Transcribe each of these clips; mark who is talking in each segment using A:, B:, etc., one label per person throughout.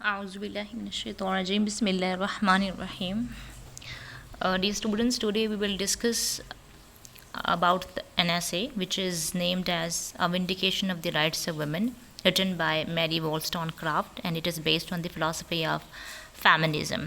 A: أعوذ بالله من الشيطان الرجيم بسم الله الرحمن الرحيم. Dear students, today we will discuss about an essay which is named as A Vindication of the Rights of Women, written by Mary Wollstonecraft, and it is based on the philosophy of feminism.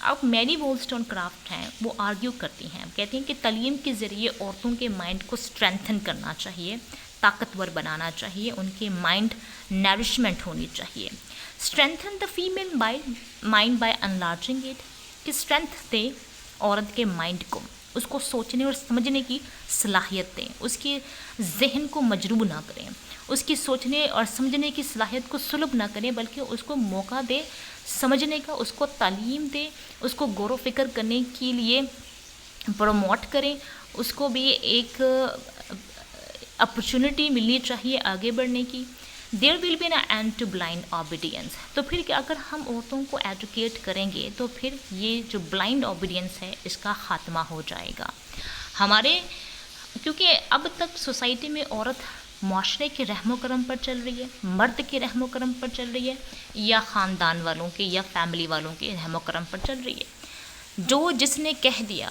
A: اب میری وولسٹون craft ہیں وہ argue کرتی ہیں، کہتی ہیں کہ تعلیم کے ذریعے عورتوں کے مائنڈ کو اسٹرینتھن کرنا چاہیے، طاقتور بنانا چاہیے، ان کے مائنڈ نرشمنٹ ہونی چاہیے. Strengthen the female mind by enlarging it, کہ اسٹرینتھ دیں عورت کے مائنڈ کو، اس کو سوچنے اور سمجھنے کی صلاحیت دیں، اس کے ذہن کو مجروح نہ کریں، اس کی سوچنے اور سمجھنے کی صلاحیت کو سلب نہ کریں، بلکہ اس کو موقع دے سمجھنے کا، اس کو تعلیم دے، اس کو غور و فکر کرنے کے لیے پروموٹ کریں، اس کو بھی ایک اپرچونٹی ملنی چاہیے آگے بڑھنے کی. There will be an end to blind obedience. تو پھر کہ اگر ہم عورتوں کو ایجوکیٹ کریں گے تو پھر یہ جو بلائنڈ اوبیڈینس ہے اس کا خاتمہ ہو جائے گا. کیونکہ اب تک سوسائٹی میں عورت معاشرے کے رحم و کرم پر چل رہی ہے، مرد کے رحم و کرم پر چل رہی ہے، یا خاندان والوں کے یا فیملی والوں کے رحم و کرم پر چل رہی ہے. جس نے کہہ دیا،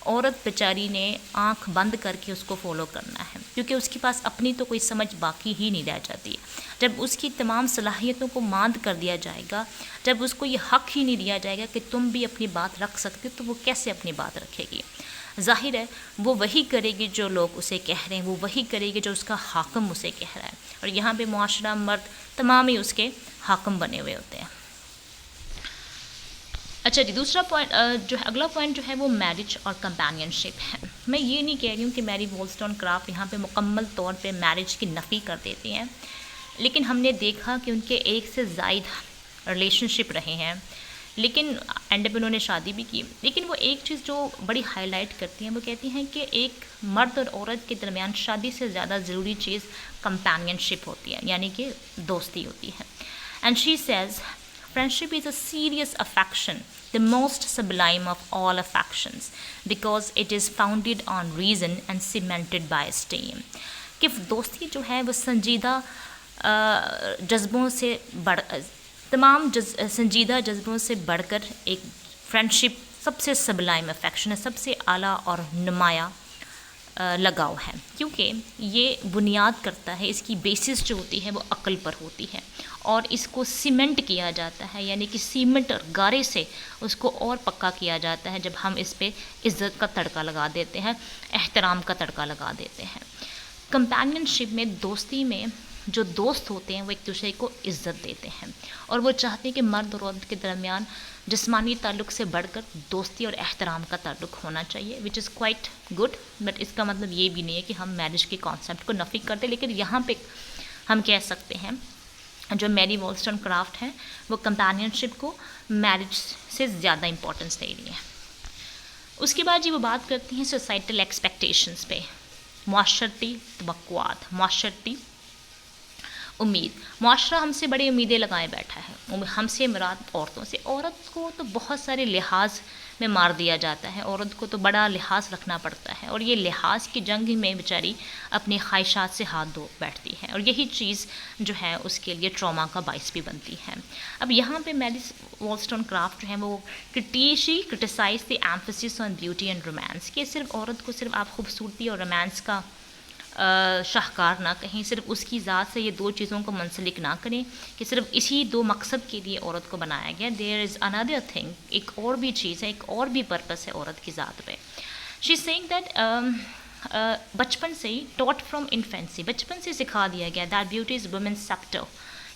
A: عورت بیچاری نے آنکھ بند کر کے اس کو فالو کرنا ہے، کیونکہ اس کے پاس اپنی تو کوئی سمجھ باقی ہی نہیں رہ جاتی. جب اس کی تمام صلاحیتوں کو ماند کر دیا جائے گا، جب اس کو یہ حق ہی نہیں دیا جائے گا کہ تم بھی اپنی بات رکھ سکتے، تو وہ کیسے اپنی بات رکھے گی؟ ظاہر ہے وہ وہی کرے گی جو لوگ اسے کہہ رہے ہیں، وہ وہی کرے گی جو اس کا حاکم اسے کہہ رہا ہے. اور یہاں پہ معاشرہ، مرد تمام ہی اس کے حاکم بنے ہوئے ہوتے ہیں. اچھا جی، دوسرا پوائنٹ اگلا پوائنٹ جو ہے وہ میرج اور کمپینین شپ ہے. میں یہ نہیں کہہ رہی ہوں کہ میری وولسٹون کرافٹ یہاں پہ مکمل طور پہ میرج کی نفی کر دیتی ہیں، لیکن ہم نے دیکھا کہ ان کے ایک سے زائد ریلیشن شپ رہے ہیں، لیکن اینڈ پہ انہوں نے شادی بھی کی. لیکن وہ ایک چیز جو بڑی ہائی لائٹ کرتی ہیں، وہ کہتی ہیں کہ ایک مرد اور عورت کے درمیان شادی سے زیادہ ضروری چیز کمپینین شپ ہوتی ہے، یعنی کہ دوستی ہوتی ہے. And she says friendship is a serious affection, the most sublime of all affections, because it is founded on reason and cemented by esteem. کہ دوستی جو ہے وہ سنجیدہ جذبوں سے سنجیدہ جذبوں سے بڑھ کر ایک فرینڈشپ سب سے سبلائم افیکشن ہے، سب سے اعلیٰ اور نمایاں لگاؤ ہے، کیونکہ یہ بنیاد کرتا ہے، اس کی بیسس جو ہوتی ہے وہ عقل پر ہوتی ہے، اور اس کو سیمنٹ کیا جاتا ہے، یعنی کہ سیمنٹ اور گارے سے اس کو اور پکا کیا جاتا ہے جب ہم اس پہ عزت کا تڑکا لگا دیتے ہیں، احترام کا تڑکا لگا دیتے ہیں. کمپینین شپ میں، دوستی میں جو دوست ہوتے ہیں وہ ایک دوسرے کو عزت دیتے ہیں، اور وہ چاہتے ہیں کہ مرد اور عورت کے درمیان جسمانی تعلق سے بڑھ کر دوستی اور احترام کا تعلق ہونا چاہیے، وچ از کوائٹ گڈ. بٹ اس کا مطلب یہ بھی نہیں ہے کہ ہم میرج کے کانسیپٹ کو نفی کر دیں. لیکن یہاں پہ ہم کہہ سکتے ہیں جو میری وولسٹون کرافٹ ہیں وہ کمپینین شپ کو میرج سے زیادہ امپورٹنس دے رہی ہیں. اس کے بعد وہ بات کرتی ہیں سوسائٹل ایکسپیکٹیشنس پہ، معاشرتی توقعات، معاشرتی امید. معاشرہ ہم سے بڑی امیدیں لگائے بیٹھا ہے، ہم سے مراد عورتوں سے. عورت کو تو بہت سارے لحاظ میں مار دیا جاتا ہے، عورت کو تو بڑا لحاظ رکھنا پڑتا ہے، اور یہ لحاظ کی جنگ میں بیچاری اپنی خواہشات سے ہاتھ دھو بیٹھتی ہے، اور یہی چیز جو ہے اس کے لیے ٹراما کا باعث بھی بنتی ہے. اب یہاں پہ میری وولسٹون کرافٹ جو ہے وہ criticise the emphasis on beauty and romance, کہ صرف عورت کو صرف آپ خوبصورتی اور رومانس کا شاہکار نہ کہیں، صرف اس کی ذات سے یہ دو چیزوں کو منسلک نہ کریں کہ صرف اسی دو مقصد کے لیے عورت کو بنایا گیا. دیر از اندر تھنگ، ایک اور بھی چیز ہے، ایک اور بھی پرپس ہے عورت کی ذات پہ. شی از سیئنگ دیٹ بچپن سے ہی ٹاٹ فرام انفینسی، بچپن سے سکھا دیا گیا دیٹ بیوٹی از وومن سیپٹر،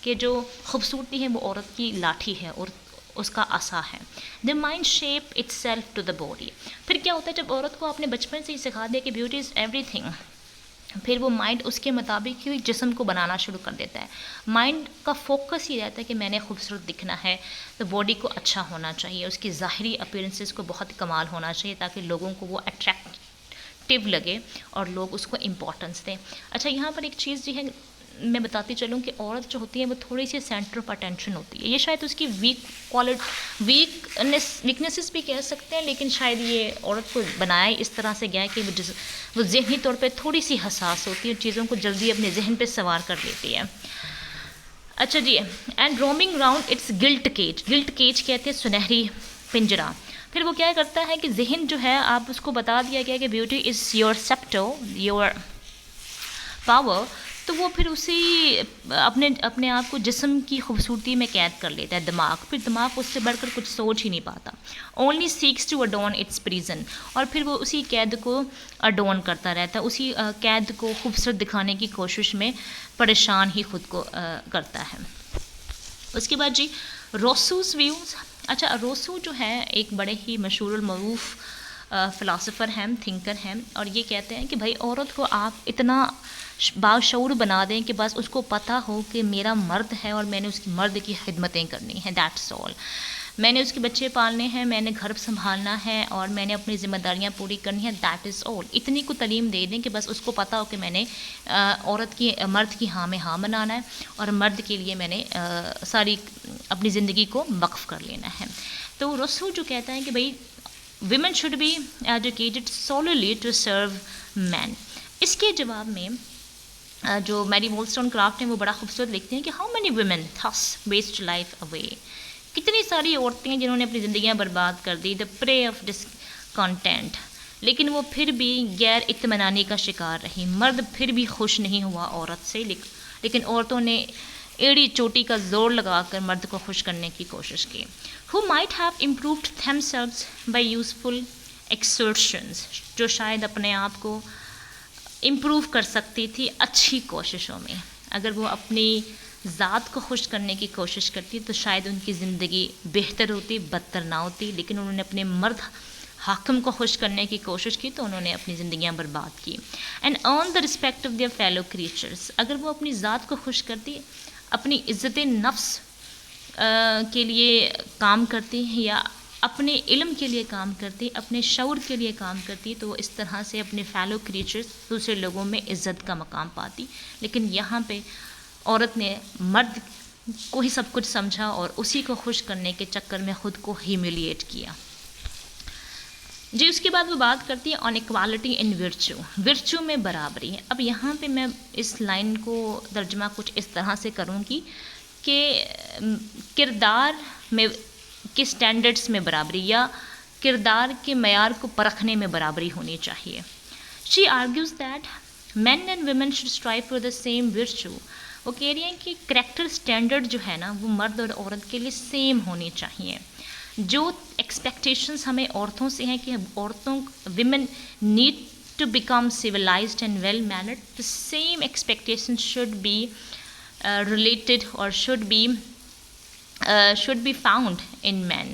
A: کہ جو خوبصورتی ہے وہ عورت کی لاٹھی ہے اور اس کا عصا ہے. The mind shape itself to the body. پھر کیا ہوتا ہے جب عورت کو آپ نے بچپن سے ہی سکھا دیا کہ بیوٹی از ایوری تھنگ، پھر وہ مائنڈ اس کے مطابق ہی جسم کو بنانا شروع کر دیتا ہے. مائنڈ کا فوکس ہی رہتا ہے کہ میں نے خوبصورت دکھنا ہے، تو باڈی کو اچھا ہونا چاہیے، اس کی ظاہری اپیرنسز کو بہت کمال ہونا چاہیے تاکہ لوگوں کو وہ اٹریکٹیو لگے اور لوگ اس کو امپورٹنس دیں. اچھا، یہاں پر ایک چیز جو ہے میں بتاتی چلوں کہ عورت جو ہوتی ہے وہ تھوڑی سی سینٹر آف اٹینشن ہوتی ہے. یہ شاید اس کی ویکنیسز بھی کہہ سکتے ہیں، لیکن شاید یہ عورت کو بنایا اس طرح سے گیا ہے کہ وہ ذہنی طور پہ تھوڑی سی حساس ہوتی ہے اور چیزوں کو جلدی اپنے ذہن پہ سوار کر لیتی ہے. اچھا جی، and roaming round its gilt cage. Gilt cage کہتے ہیں سنہری پنجرا. پھر وہ کیا کرتا ہے کہ ذہن جو ہے، آپ اس کو بتا دیا گیا کہ beauty is your sceptre, your power, تو وہ پھر اسی اپنے آپ کو جسم کی خوبصورتی میں قید کر لیتا ہے دماغ، پھر دماغ اس سے بڑھ کر کچھ سوچ ہی نہیں پاتا. Only seeks to adorn its prison, اور پھر وہ اسی قید کو اڈورن کرتا رہتا ہے، اسی قید کو خوبصورت دکھانے کی کوشش میں پریشان ہی خود کو کرتا ہے. اس کے بعد جی روسوز ویوز. اچھا روسو جو ہے ایک بڑے ہی مشہور المعروف فلاسفر ہیں، تھنکر ہیں، اور یہ کہتے ہیں کہ بھائی عورت کو آپ اتنا باشعور بنا دیں کہ بس اس کو پتہ ہو کہ میرا مرد ہے اور میں نے اس کی مرد کی خدمتیں کرنی ہیں، دیٹس آل. میں نے اس کے بچے پالنے ہیں، میں نے گھر سنبھالنا ہے اور میں نے اپنی ذمہ داریاں پوری کرنی ہیں، دیٹ از آل. اتنی کو تعلیم دے دیں کہ بس اس کو پتہ ہو کہ میں نے مرد کی ہاں میں ہاں بنانا ہے اور مرد کے لیے میں نے ساری اپنی زندگی کو وقف کر لینا ہے. تو روسو جو کہتا ہے کہ بھائی women should be educated solely to serve men. اس کے جواب میں جو میری وولسٹون کرافٹ ہیں وہ بڑا خوبصورت لکھتے ہیں کہ how many women thus waste life away. کتنی ساری عورتیں جنہوں نے اپنی زندگیاں برباد کر دی, the prey of discontent, لیکن وہ پھر بھی غیر اطمینانی کا شکار رہی. مرد پھر بھی خوش نہیں ہوا عورت سے, لیکن عورتوں نے ایڑی چوٹی کا زور لگا کر مرد کو خوش کرنے کی کوشش کی. who might have improved themselves by useful exertions, جو شاید اپنے آپ کو امپروو کر سکتی تھی اچھی کوششوں میں. اگر وہ اپنی ذات کو خوش کرنے کی کوشش کرتی تو شاید ان کی زندگی بہتر ہوتی, بدتر نہ ہوتی, لیکن انہوں نے اپنے مرد حاکم کو خوش کرنے کی کوشش کی تو انہوں نے اپنی زندگیاں برباد کی. And earn the respect of their fellow creatures. اگر وہ اپنی ذات کو خوش کرتی, اپنی عزت نفس کے لیے کام کرتی یا اپنے علم کے لیے کام کرتی, اپنے شعور کے لیے کام کرتی, تو وہ اس طرح سے اپنے فیلو کریچرز دوسرے لوگوں میں عزت کا مقام پاتی. لیکن یہاں پہ عورت نے مرد کو ہی سب کچھ سمجھا اور اسی کو خوش کرنے کے چکر میں خود کو ہیومیلیٹ کیا. جی اس کے بعد وہ بات کرتی ہے آن ایکوالٹی ان ورچو, ورچو میں برابری. اب یہاں پہ میں اس لائن کو ترجمہ کچھ اس طرح سے کروں گی کہ کردار میں کے سٹینڈرڈز میں برابری یا کردار کے معیار کو پرکھنے میں برابری ہونی چاہیے. She argues that men and women should strive for the same virtue. وہ کہہ رہی ہیں کہ کریکٹر سٹینڈرڈ جو ہے نا وہ مرد اور عورت کے لیے سیم ہونی چاہیے. جو ایکسپیکٹیشنز ہمیں عورتوں سے ہیں کہ عورتوں women need to become civilised and well mannered, the same expectations should be related or should be found in men.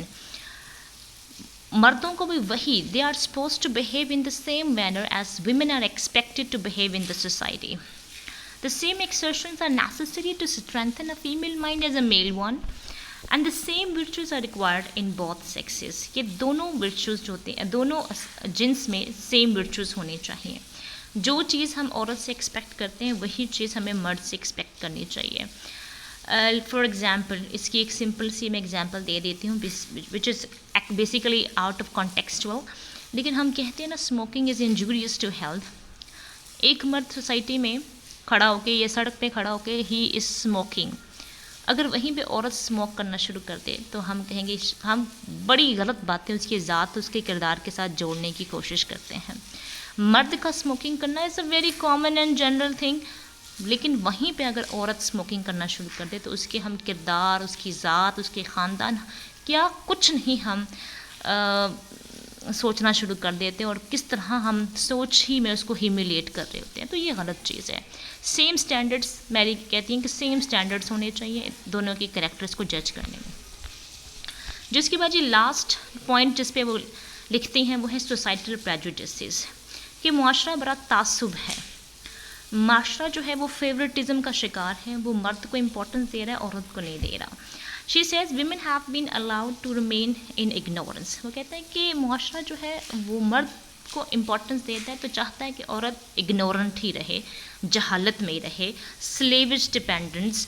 A: مردوں کو بھی وہی, they are supposed to behave in the same manner as women are expected to behave in the society. The same exertions are necessary to strengthen a female mind as a male one. And the same virtues are required in both sexes. یہ دونوں virtues جو ہوتے ہیں, دونوں جنس میں same virtues ہونی چاہیے. جو چیز ہم عورت سے ایکسپیکٹ کرتے ہیں وہی چیز ہمیں مرد سے ایکسپیکٹ کرنی چاہیے. فار ایگزامپل اس کی ایک سمپل سی میں ایگزامپل دے دیتی ہوں which is basically out of contextual. لیکن ہم کہتے ہیں نا smoking is injurious to health. ایک مرد سوسائٹی میں کھڑا ہو کے یا سڑک پہ کھڑا ہو کے he is smoking. اگر وہیں پہ عورت اسموک کرنا شروع کر دے تو ہم کہیں گے ہم بڑی غلط باتیں اس کی ذات اس کے کردار کے ساتھ جوڑنے کی کوشش کرتے ہیں. مرد کا اسموکنگ کرنا is a very common and general thing, لیکن وہیں پہ اگر عورت اسموکنگ کرنا شروع کر دے تو اس کے ہم کردار, اس کی ذات, اس کے خاندان کیا کچھ نہیں ہم سوچنا شروع کر دیتے ہیں اور کس طرح ہم سوچ ہی میں اس کو ہیومیلیٹ کر رہے ہوتے ہیں. تو یہ غلط چیز ہے. سیم سٹینڈرڈس میری کہتی ہیں کہ سیم سٹینڈرڈس ہونے چاہیے دونوں کی کریکٹرز کو جج کرنے میں. جس کے بعد یہ لاسٹ پوائنٹ جس پہ وہ لکھتی ہیں وہ ہے سوسائٹل پریجوڈسز, کہ معاشرہ بڑا تعصب ہے. معاشرہ جو ہے وہ فیورٹزم کا شکار ہے, وہ مرد کو امپورٹنس دے رہا ہے, عورت کو نہیں دے رہا. She says women have been allowed to remain in ignorance. وہ کہتے ہیں کہ معاشرہ جو ہے وہ مرد کو امپورٹنس دیتا ہے تو چاہتا ہے کہ عورت اگنورنٹ ہی رہے, جہالت میں ہی رہے, سلیوج ڈپینڈنس,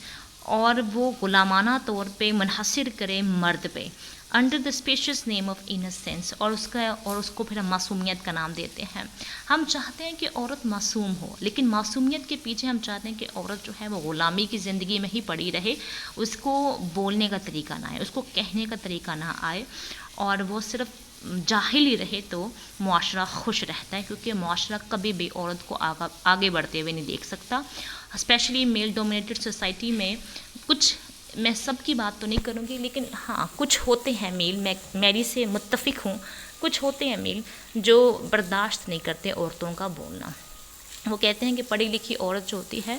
A: اور وہ غلامانہ طور پہ منحصر کرے مرد پہ under the specious name of innocence, اور اس کو پھر ہم معصومیت کا نام دیتے ہیں. ہم چاہتے ہیں کہ عورت معصوم ہو, لیکن معصومیت کے پیچھے ہم چاہتے ہیں کہ عورت جو ہے وہ غلامی کی زندگی میں ہی پڑی رہے, اس کو بولنے کا طریقہ نہ آئے, اس کو کہنے کا طریقہ نہ آئے, اور وہ صرف جاہل ہی رہے تو معاشرہ خوش رہتا ہے، کیونکہ معاشرہ کبھی بھی عورت کو آگے بڑھتے ہوئے نہیں دیکھ سکتا. اسپیشلی میل ڈومینیٹڈ سوسائٹی میں کچھ، میں سب کی بات تو نہیں کروں گی، لیکن ہاں کچھ ہوتے ہیں میل، میں میری سے متفق ہوں، کچھ ہوتے ہیں میل جو برداشت نہیں کرتے عورتوں کا بولنا. وہ کہتے ہیں کہ پڑھی لکھی عورت جو ہوتی ہے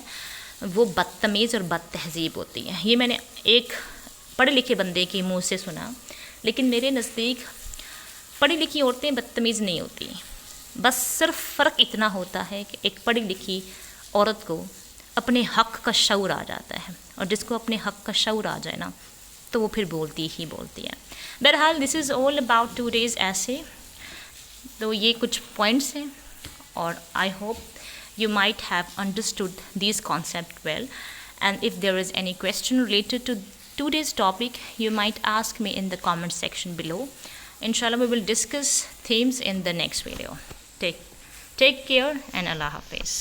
A: وہ بدتمیز اور بد تہذیب ہوتی ہے. یہ میں نے ایک پڑھے لکھے بندے کے منہ سے سنا، لیکن میرے نزدیک پڑھی لکھی عورتیں بدتمیز نہیں ہوتی. بس صرف فرق اتنا ہوتا ہے کہ ایک پڑھی لکھی عورت کو اپنے حق کا شعور آ جاتا ہے، اور جس کو اپنے حق کا شعور آ جائے نا تو وہ پھر بولتی ہی بولتی ہے. بہرحال دس از آل اباؤٹ ٹوڈیز ایسے. تو یہ کچھ پوائنٹس ہیں، اور I hope you might have understood these concept well. And if there is any question related to today's topic, you might ask me in the comment section below. Inshallah, we will discuss themes in the next video. Take care and Allah Hafiz.